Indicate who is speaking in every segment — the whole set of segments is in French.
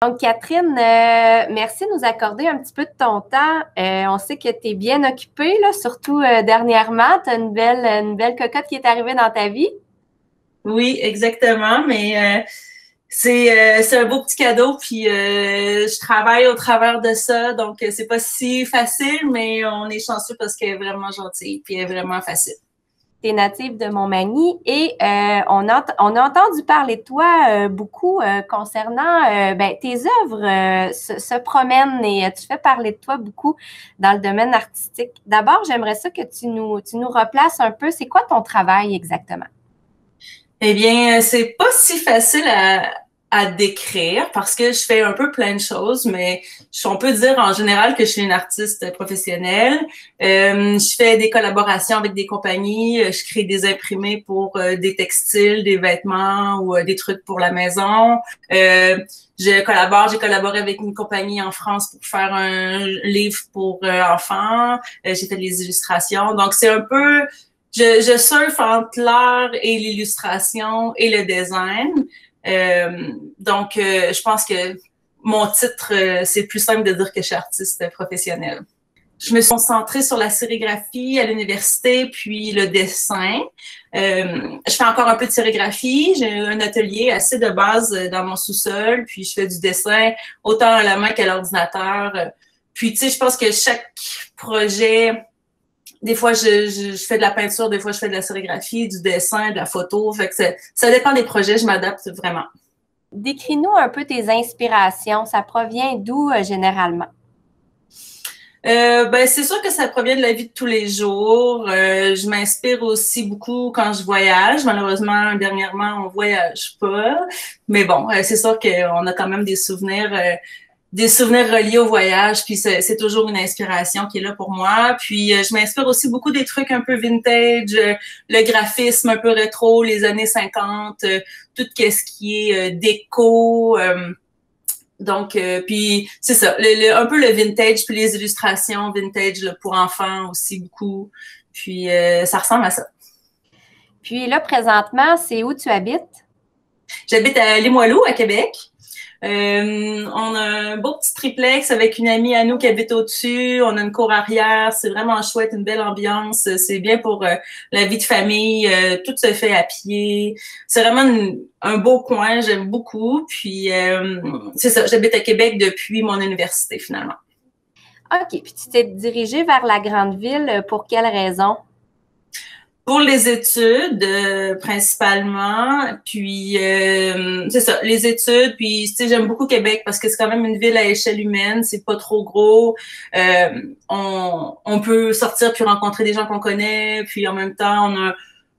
Speaker 1: Donc, Catherine, merci de nous accorder un petit peu de ton temps. On sait que tu es bien occupée, là, surtout dernièrement. Tu as une belle cocotte qui est arrivée dans ta vie.
Speaker 2: Oui, exactement, mais c'est un beau petit cadeau, puis je travaille au travers de ça, donc c'est pas si facile, mais on est chanceux parce qu'elle est vraiment gentille, puis elle est vraiment facile.
Speaker 1: Tu es native de Montmagny et on a entendu parler de toi beaucoup concernant tes œuvres se promènent et tu fais parler de toi beaucoup dans le domaine artistique. D'abord, j'aimerais ça que tu nous replaces un peu. C'est quoi ton travail exactement?
Speaker 2: Eh bien, c'est pas si facile à décrire parce que je fais un peu plein de choses, mais on peut dire en général que je suis une artiste professionnelle. Je fais des collaborations avec des compagnies, je crée des imprimés pour des textiles, des vêtements ou des trucs pour la maison. J'ai collaboré avec une compagnie en France pour faire un livre pour enfants. J'ai fait des illustrations. Donc, c'est un peu je surfe entre l'art et l'illustration et le design. Je pense que mon titre, c'est plus simple de dire que je suis artiste professionnelle. Je me suis concentrée sur la sérigraphie à l'université, puis le dessin. Je fais encore un peu de sérigraphie. J'ai un atelier assez de base dans mon sous-sol, puis je fais du dessin autant à la main qu'à l'ordinateur. Puis, tu sais, je pense que chaque projet... Des fois, je fais de la peinture, des fois, je fais de la sérigraphie, du dessin, de la photo. Fait que ça dépend des projets, je m'adapte vraiment.
Speaker 1: Décris-nous un peu tes inspirations. Ça provient d'où généralement?
Speaker 2: C'est sûr que ça provient de la vie de tous les jours. Je m'inspire aussi beaucoup quand je voyage. Malheureusement, dernièrement, on voyage pas. Mais bon, c'est sûr qu'on a quand même des souvenirs reliés au voyage, puis c'est toujours une inspiration qui est là pour moi. Puis je m'inspire aussi beaucoup des trucs un peu vintage, le graphisme un peu rétro, les années 50, tout ce qui est déco. Puis c'est ça, un peu le vintage, puis les illustrations vintage là, pour enfants aussi beaucoup. Puis ça ressemble à ça.
Speaker 1: Puis là, présentement, c'est où tu habites?
Speaker 2: J'habite à Limoilou, à Québec. On a un beau petit triplex avec une amie à nous qui habite au-dessus. On a une cour arrière. C'est vraiment chouette, une belle ambiance. C'est bien pour la vie de famille. Tout se fait à pied. C'est vraiment un beau coin. J'aime beaucoup. Puis, c'est ça. J'habite à Québec depuis mon université, finalement.
Speaker 1: OK. Puis tu t'es dirigée vers la grande ville pour quelle raison?
Speaker 2: Pour les études, principalement, puis c'est ça, les études, puis tu sais, j'aime beaucoup Québec parce que c'est quand même une ville à échelle humaine, c'est pas trop gros, on peut sortir puis rencontrer des gens qu'on connaît, puis en même temps, on a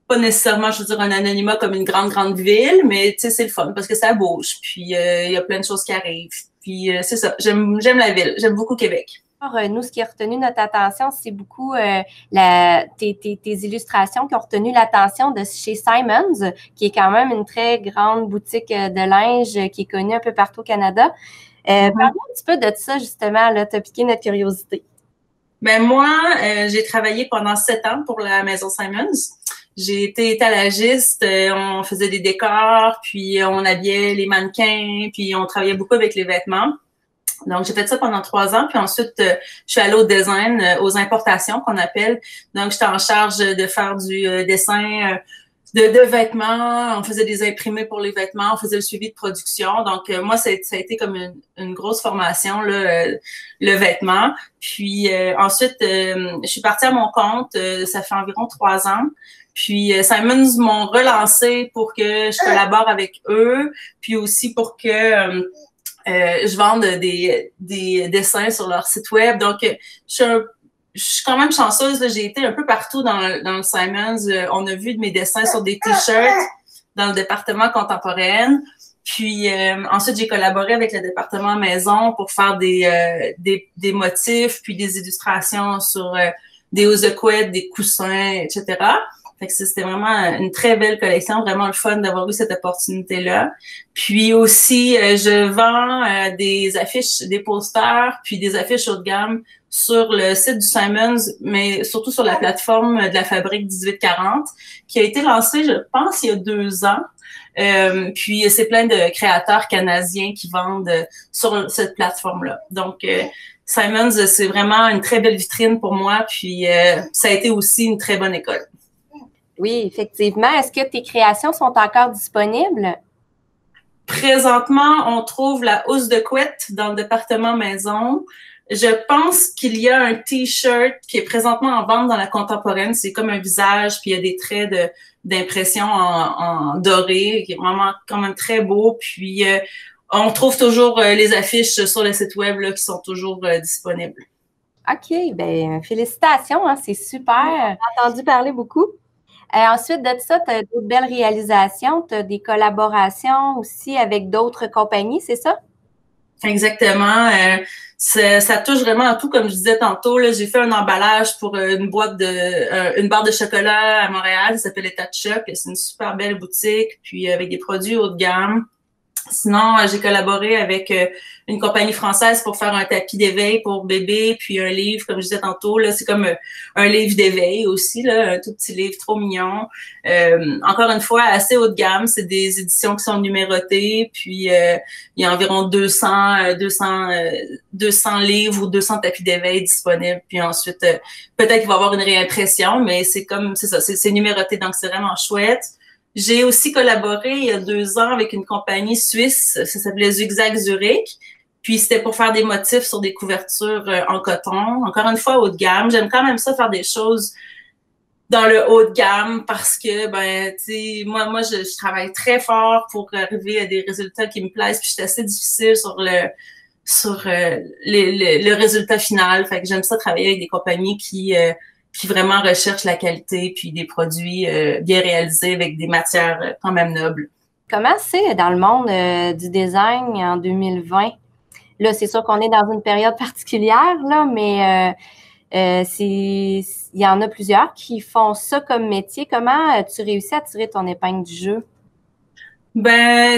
Speaker 2: pas nécessairement, je veux dire, un anonymat comme une grande ville, mais tu sais, c'est le fun parce que ça bouge, puis il y a plein de choses qui arrivent, puis c'est ça, j'aime la ville, j'aime beaucoup Québec.
Speaker 1: Nous, ce qui a retenu notre attention, c'est beaucoup tes illustrations qui ont retenu l'attention de chez Simons, qui est quand même une très grande boutique de linge qui est connue un peu partout au Canada. Parle-nous un petit peu de ça, justement, là, t'as piqué notre curiosité.
Speaker 2: Ben moi, j'ai travaillé pendant 7 ans pour la maison Simons. J'ai été étalagiste, on faisait des décors, puis on habillait les mannequins, puis on travaillait beaucoup avec les vêtements. Donc, j'ai fait ça pendant 3 ans. Puis ensuite, je suis allée au design, aux importations qu'on appelle. Donc, j'étais en charge de faire du dessin de vêtements. On faisait des imprimés pour les vêtements. On faisait le suivi de production. Donc, moi, ça a été comme une grosse formation, là, le vêtement. Puis ensuite, je suis partie à mon compte. Ça fait environ 3 ans. Puis Simons m'ont relancé pour que je collabore avec eux. Puis aussi pour que... je vends des dessins sur leur site web. Donc, je suis quand même chanceuse. J'ai été un peu partout dans le Simons. On a vu de mes dessins sur des t-shirts dans le département contemporain. Puis ensuite, j'ai collaboré avec le département maison pour faire des motifs, puis des illustrations sur des housses de couette, des coussins, etc. Fait que c'était vraiment une très belle collection, vraiment le fun d'avoir eu cette opportunité-là. Puis aussi, je vends des affiches, des posters, puis des affiches haut de gamme sur le site du Simons, mais surtout sur la plateforme de la Fabrique 1840, qui a été lancée, je pense, il y a 2 ans. Puis, c'est plein de créateurs canadiens qui vendent sur cette plateforme-là. Donc, Simons, c'est vraiment une très belle vitrine pour moi. Puis, ça a été aussi une très bonne école.
Speaker 1: Oui, effectivement. Est-ce que tes créations sont encore disponibles?
Speaker 2: Présentement, on trouve la housse de couette dans le département maison. Je pense qu'il y a un T-shirt qui est présentement en vente dans la contemporaine. C'est comme un visage, puis il y a des traits d'impression en doré, qui est vraiment quand même très beau. Puis, on trouve toujours les affiches sur le site web là, qui sont toujours disponibles.
Speaker 1: OK, bien, félicitations, hein, c'est super. J'ai entendu parler beaucoup. Ensuite de ça, tu as d'autres belles réalisations, tu as des collaborations aussi avec d'autres compagnies, c'est ça?
Speaker 2: Exactement. Ça touche vraiment à tout, comme je disais tantôt. J'ai fait un emballage pour une barre de chocolat à Montréal, ça s'appelle État de choc. C'est une super belle boutique, puis avec des produits haut de gamme. Sinon, j'ai collaboré avec une compagnie française pour faire un tapis d'éveil pour bébé, puis un livre, comme je disais tantôt, là, c'est comme un livre d'éveil aussi, là, un tout petit livre trop mignon. Encore une fois, assez haut de gamme, c'est des éditions qui sont numérotées, puis il y a environ 200 livres ou 200 tapis d'éveil disponibles, puis ensuite, peut-être qu'il va y avoir une réimpression, mais c'est ça, c'est numéroté, donc c'est vraiment chouette. J'ai aussi collaboré il y a 2 ans avec une compagnie suisse, ça s'appelait Zigzag Zurich. Puis c'était pour faire des motifs sur des couvertures en coton. Encore une fois, haut de gamme. J'aime quand même ça faire des choses dans le haut de gamme parce que, tu sais, moi je travaille très fort pour arriver à des résultats qui me plaisent. Puis je suis assez difficile sur le résultat final. Fait que j'aime ça travailler avec des compagnies qui vraiment recherchent la qualité puis des produits bien réalisés avec des matières quand même nobles.
Speaker 1: Comment c'est dans le monde du design en 2020? Là, c'est sûr qu'on est dans une période particulière, là, mais il y en a plusieurs qui font ça comme métier. Comment tu réussis à tirer ton épingle du jeu?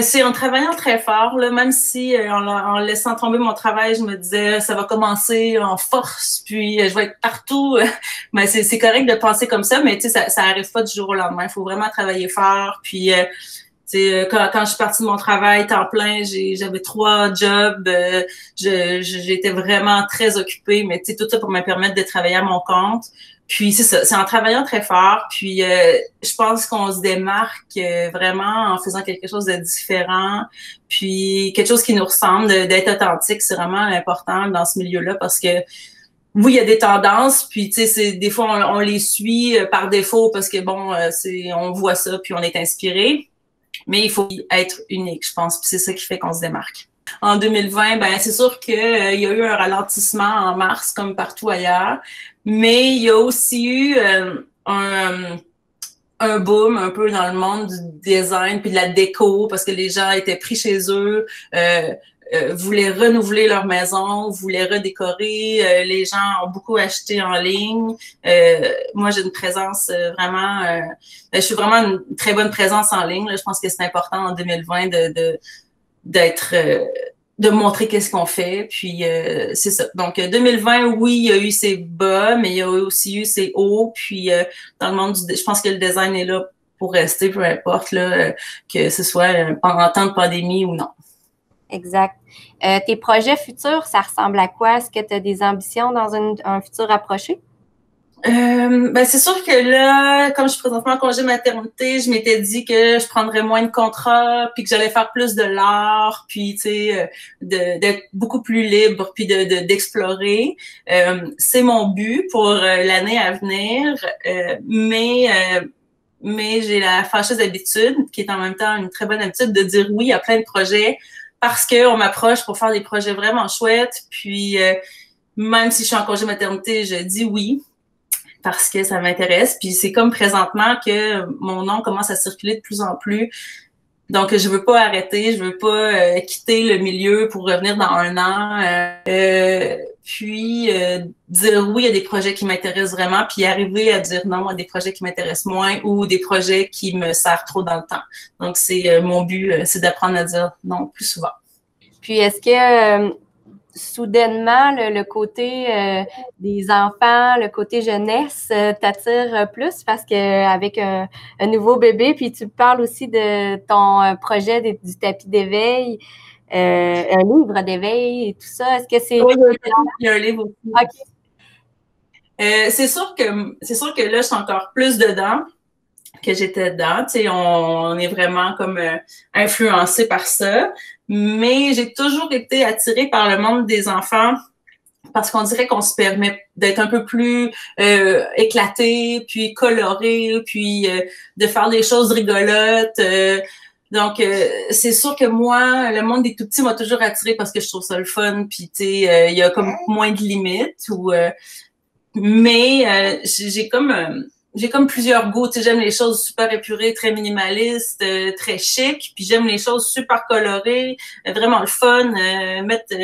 Speaker 2: C'est en travaillant très fort, là, même si en laissant tomber mon travail, je me disais ça va commencer en force, puis je vais être partout. C'est correct de penser comme ça, mais tu sais, ça arrive pas du jour au lendemain. Il faut vraiment travailler fort. Puis quand je suis partie de mon travail temps plein, j'avais 3 jobs. J'étais vraiment très occupée, mais tu sais, tout ça pour me permettre de travailler à mon compte. Puis c'est ça, c'est en travaillant très fort. Puis je pense qu'on se démarque vraiment en faisant quelque chose de différent. Puis quelque chose qui nous ressemble, d'être authentique, c'est vraiment important dans ce milieu-là parce que oui, il y a des tendances, puis tu sais, des fois on les suit par défaut parce que bon, on voit ça puis on est inspiré. Mais il faut être unique, je pense. Puis c'est ça qui fait qu'on se démarque. En 2020, c'est sûr qu'il y a eu un ralentissement en mars, comme partout ailleurs. Mais il y a aussi eu un boom un peu dans le monde du design puis de la déco parce que les gens étaient pris chez eux, voulaient renouveler leur maison, voulaient redécorer. Les gens ont beaucoup acheté en ligne. Moi, j'ai une présence vraiment... je suis vraiment une très bonne présence en ligne. Là. Je pense que c'est important en 2020 de montrer qu'est-ce qu'on fait. Puis, c'est ça. Donc, 2020, oui, il y a eu ses bas, mais il y a aussi eu ses hauts. Puis, dans le monde je pense que le design est là pour rester, peu importe, là, que ce soit pendant temps de pandémie ou non.
Speaker 1: Exact. Tes projets futurs, ça ressemble à quoi? Est-ce que tu as des ambitions dans un futur approché?
Speaker 2: C'est sûr que là, comme je suis présentement en congé maternité, je m'étais dit que je prendrais moins de contrats, puis que j'allais faire plus de l'art, puis tu sais, d'être beaucoup plus libre, puis d'explorer. C'est mon but pour l'année à venir, mais j'ai la fâcheuse habitude, qui est en même temps une très bonne habitude, de dire oui à plein de projets parce qu'on m'approche pour faire des projets vraiment chouettes. Puis même si je suis en congé maternité, je dis oui parce que ça m'intéresse. Puis c'est comme présentement que mon nom commence à circuler de plus en plus. Donc, je veux pas arrêter, je veux pas quitter le milieu pour revenir dans 1 an. Puis, dire oui à des projets qui m'intéressent vraiment, puis arriver à dire non à des projets qui m'intéressent moins ou des projets qui me servent trop dans le temps. Donc, c'est mon but, c'est d'apprendre à dire non plus souvent.
Speaker 1: Puis, est-ce que soudainement, le côté des enfants, le côté jeunesse t'attire plus parce qu'avec un nouveau bébé, puis tu parles aussi de ton projet du tapis d'éveil, un livre d'éveil et tout ça. Est-ce que c'est...
Speaker 2: Oui, il y a un livre aussi.
Speaker 1: Okay.
Speaker 2: C'est sûr que là, je suis encore plus dedans que j'étais dedans. Tu sais, on est vraiment comme influencé par ça. Mais j'ai toujours été attirée par le monde des enfants parce qu'on dirait qu'on se permet d'être un peu plus éclaté, puis coloré, puis de faire des choses rigolotes. Donc, c'est sûr que moi, le monde des tout-petits m'a toujours attirée parce que je trouve ça le fun, puis tu sais, il y a comme moins de limites. Mais j'ai comme plusieurs goûts. Tu sais, j'aime les choses super épurées, très minimalistes, très chic. Puis j'aime les choses super colorées, vraiment le fun. Mettre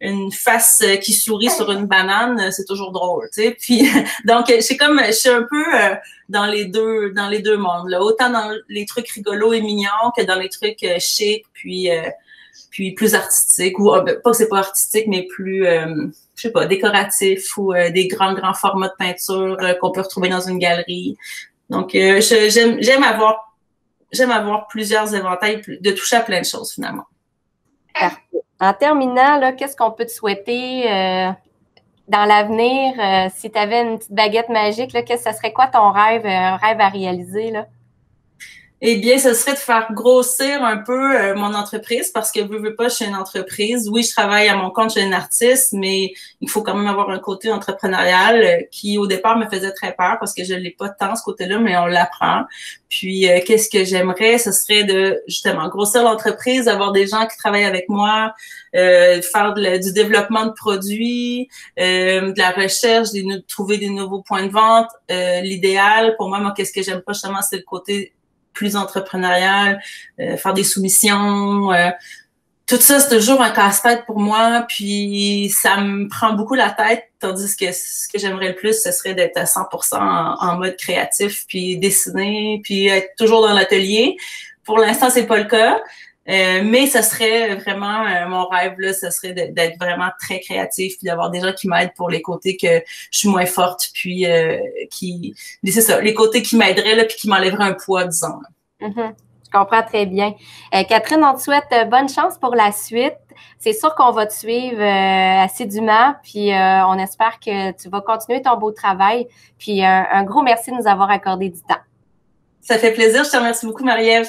Speaker 2: une face qui sourit sur une banane, c'est toujours drôle. Tu sais. Puis donc je suis un peu dans les deux mondes là. Autant dans les trucs rigolos et mignons que dans les trucs chics, puis plus artistiques ou pas que c'est pas artistique, mais plus je sais pas, décoratifs ou des grands formats de peinture qu'on peut retrouver dans une galerie. Donc, j'aime avoir plusieurs éventails, de toucher à plein de choses, finalement.
Speaker 1: Parfait. En terminant, là, qu'est-ce qu'on peut te souhaiter dans l'avenir? Si tu avais une petite baguette magique, là, ça serait quoi ton rêve, un rêve à réaliser, là?
Speaker 2: Eh bien, ce serait de faire grossir un peu mon entreprise parce que veux pas, je suis une entreprise. Oui, je travaille à mon compte, je suis une artiste, mais il faut quand même avoir un côté entrepreneurial qui, au départ, me faisait très peur parce que je l'ai pas tant ce côté-là, mais on l'apprend. Puis, qu'est-ce que j'aimerais? Ce serait de, justement, grossir l'entreprise, avoir des gens qui travaillent avec moi, faire du développement de produits, de la recherche, trouver des nouveaux points de vente. L'idéal, pour moi, qu'est-ce que j'aime pas, justement, c'est le côté plus entrepreneurial, faire des soumissions. Tout ça, c'est toujours un casse-tête pour moi, puis ça me prend beaucoup la tête, tandis que ce que j'aimerais le plus, ce serait d'être à 100% en mode créatif, puis dessiner, puis être toujours dans l'atelier. Pour l'instant, c'est pas le cas, mais ce serait vraiment mon rêve, là, ce serait d'être vraiment très créatif, puis d'avoir des gens qui m'aident pour les côtés que je suis moins forte, puis c'est ça, les côtés qui m'aideraient, là, puis qui m'enlèveraient un poids, disons.
Speaker 1: Mm-hmm. Je comprends très bien. Catherine, on te souhaite bonne chance pour la suite. C'est sûr qu'on va te suivre assidûment, puis on espère que tu vas continuer ton beau travail. Puis un gros merci de nous avoir accordé du temps.
Speaker 2: Ça fait plaisir. Je te remercie beaucoup, Marie-Ève.